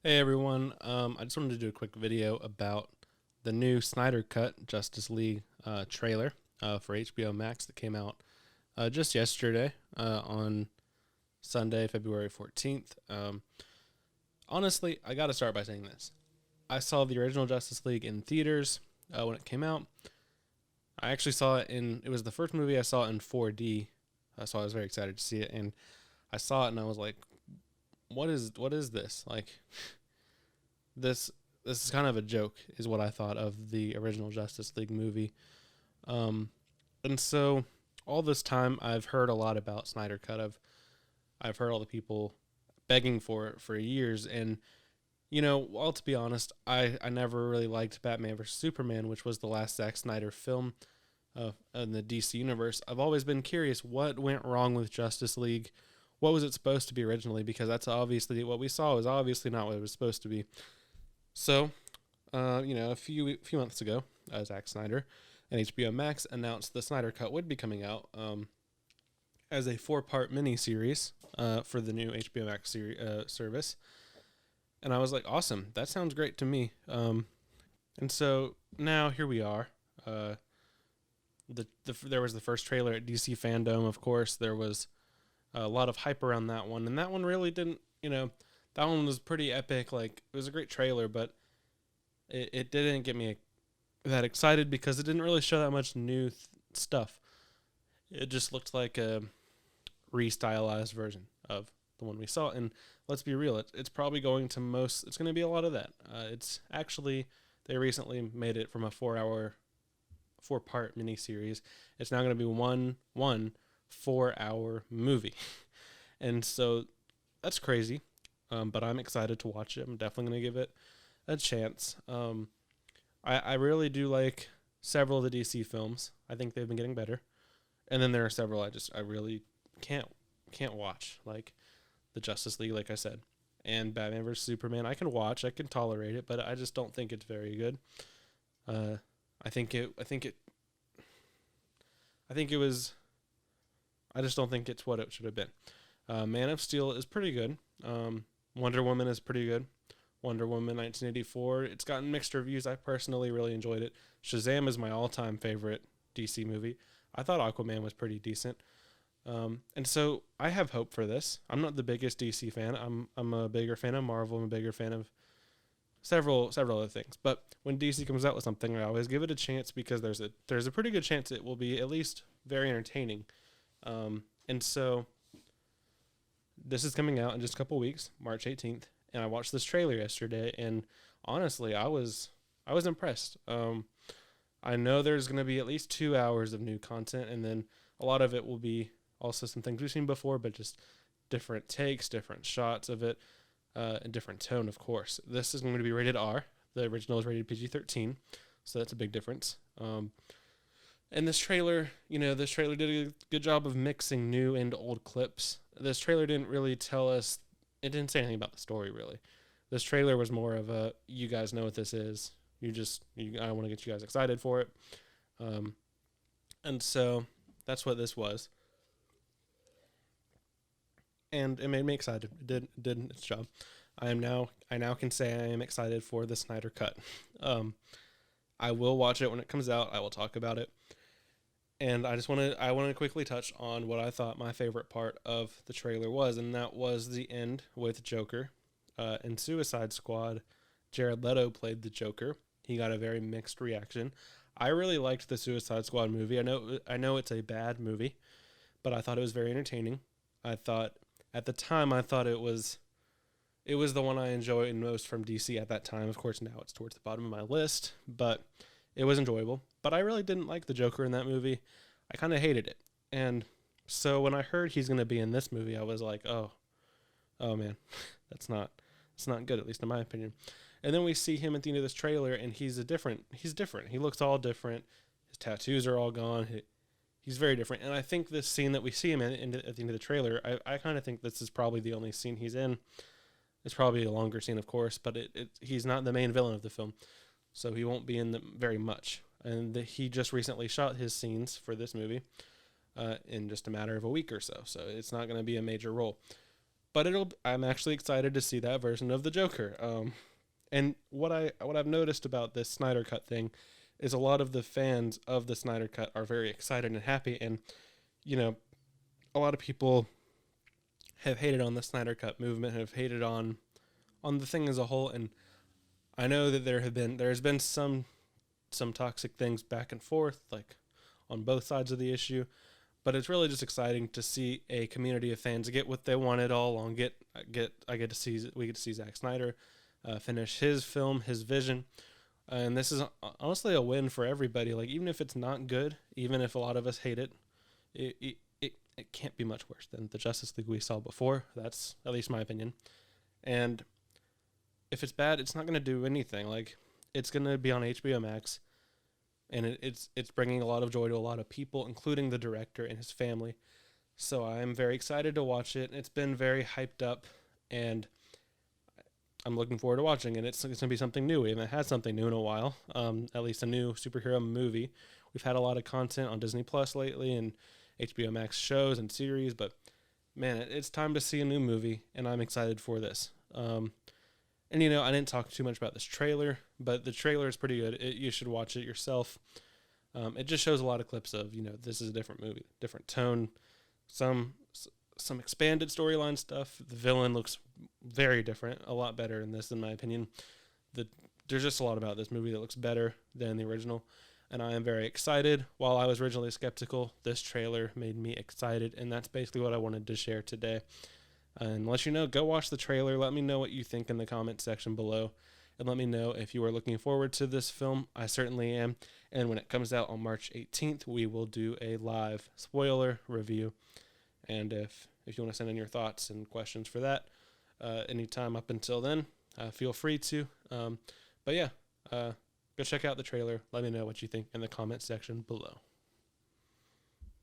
Hey everyone, I just wanted to do a quick video about the new Snyder Cut Justice League trailer for HBO Max that came out just yesterday on Sunday, February 14th. Honestly, I gotta start by saying this. I saw the original Justice League in theaters when it came out. I actually saw it was the first movie I saw in 4D, so I was very excited to see it. And I saw it and I was like, what is this? Like, this this is kind of a joke, is what I thought of the original Justice League movie. And so all this time I've heard a lot about Snyder Cut. I've heard all the people begging for it for years, and well, to be honest, I never really liked Batman vs Superman, which was the last Zack Snyder film in the DC universe. I've always been curious what went wrong with Justice League. What was it supposed to be originally? Because that's obviously what we saw was obviously not what it was supposed to be. So, a few months ago, Zack Snyder and HBO Max announced the Snyder Cut would be coming out as a 4-part miniseries for the new HBO Max service. And I was like, awesome, that sounds great to me. And so now here we are. There was the first trailer at DC Fandom, of course. There was a lot of hype around that one, and that one really didn't, that one was pretty epic. Like, it was a great trailer, but it didn't get me that excited because it didn't really show that much new stuff. It just looked like a restylized version of the one we saw. And let's be real, it's probably it's going to be a lot of that. It's actually, they recently made it from a 4-part miniseries. It's now going to be one 4-hour movie. And so that's crazy. But I'm excited to watch it. I'm definitely going to give it a chance. I really do like several of the DC films. I think they've been getting better. And then there are several I really can't watch, like the Justice League, like I said, and Batman vs Superman. I can watch, I can tolerate it, but I just don't think it's very good. I just don't think it's what it should have been. Man of Steel is pretty good. Wonder Woman is pretty good. Wonder Woman 1984, it's gotten mixed reviews. I personally really enjoyed it. Shazam is my all-time favorite DC movie. I thought Aquaman was pretty decent. And so I have hope for this. I'm not the biggest DC fan. I'm a bigger fan of Marvel. I'm a bigger fan of several other things. But when DC comes out with something, I always give it a chance because there's a pretty good chance it will be at least very entertaining. And so this is coming out in just a couple weeks, March 18th, and I watched this trailer yesterday, and honestly, I was impressed. I know there's going to be at least 2 hours of new content, and then a lot of it will be also some things we've seen before, but just different takes, different shots of it, and different tone, of course. This is going to be rated R. The original is rated PG-13, so that's a big difference. And this trailer did a good job of mixing new and old clips. This trailer didn't really tell us, it didn't say anything about the story, really. This trailer was more of a, you guys know what this is. I want to get you guys excited for it. And so that's what this was. And it made me excited. It did its job. I now can say I am excited for the Snyder Cut. I will watch it when it comes out. I will talk about it. And I want to quickly touch on what I thought my favorite part of the trailer was, and that was the end with Joker. In Suicide Squad, Jared Leto played the Joker. He got a very mixed reaction. I really liked the Suicide Squad movie. I know it's a bad movie, but I thought it was very entertaining. At the time it was the one I enjoyed most from DC at that time. Of course, now it's towards the bottom of my list, but it was enjoyable. But I really didn't like the Joker in that movie. I kind of hated it. And so when I heard he's going to be in this movie, I was like, oh man, that's not good, at least in my opinion. And then we see him at the end of this trailer, and he's different. He looks all different. His tattoos are all gone. He's very different. And I think this scene that we see him in at the end of the trailer, I kind of think this is probably the only scene he's in. It's probably a longer scene, of course, but he's not the main villain of the film. So he won't be in very much. And he just recently shot his scenes for this movie in just a matter of a week or so. So it's not going to be a major role. but I'm actually excited to see that version of the Joker. And what I've noticed about this Snyder Cut thing is a lot of the fans of the Snyder Cut are very excited and happy, and you know, a lot of people have hated on the Snyder Cut movement, have hated on the thing as a whole, and I know that there's been some toxic things back and forth, like on both sides of the issue, but it's really just exciting to see a community of fans get what they wanted all along. We get to see Zack Snyder finish his film, his vision, and this is honestly a win for everybody. Like, even if it's not good, even if a lot of us hate it, it can't be much worse than the Justice League we saw before. That's at least my opinion. And if it's bad, it's not going to do anything. Like, it's going to be on HBO Max, and it's bringing a lot of joy to a lot of people, including the director and his family. So I'm very excited to watch it. It's been very hyped up, and I'm looking forward to watching it. It's going to be something new. We haven't had something new in a while, at least a new superhero movie. We've had a lot of content on Disney Plus lately and HBO Max shows and series, but man, it's time to see a new movie, and I'm excited for this. And I didn't talk too much about this trailer, but the trailer is pretty good. You should watch it yourself. It just shows a lot of clips of, this is a different movie, different tone, some expanded storyline stuff. The villain looks very different, a lot better in this, in my opinion. There's just a lot about this movie that looks better than the original, and I am very excited. While I was originally skeptical, this trailer made me excited, and that's basically what I wanted to share today. And let you know, go watch the trailer. Let me know what you think in the comment section below, and let me know if you are looking forward to this film. I certainly am. And when it comes out on March 18th, we will do a live spoiler review. And if you want to send in your thoughts and questions for that anytime up until then, feel free to. But yeah, go check out the trailer. Let me know what you think in the comment section below.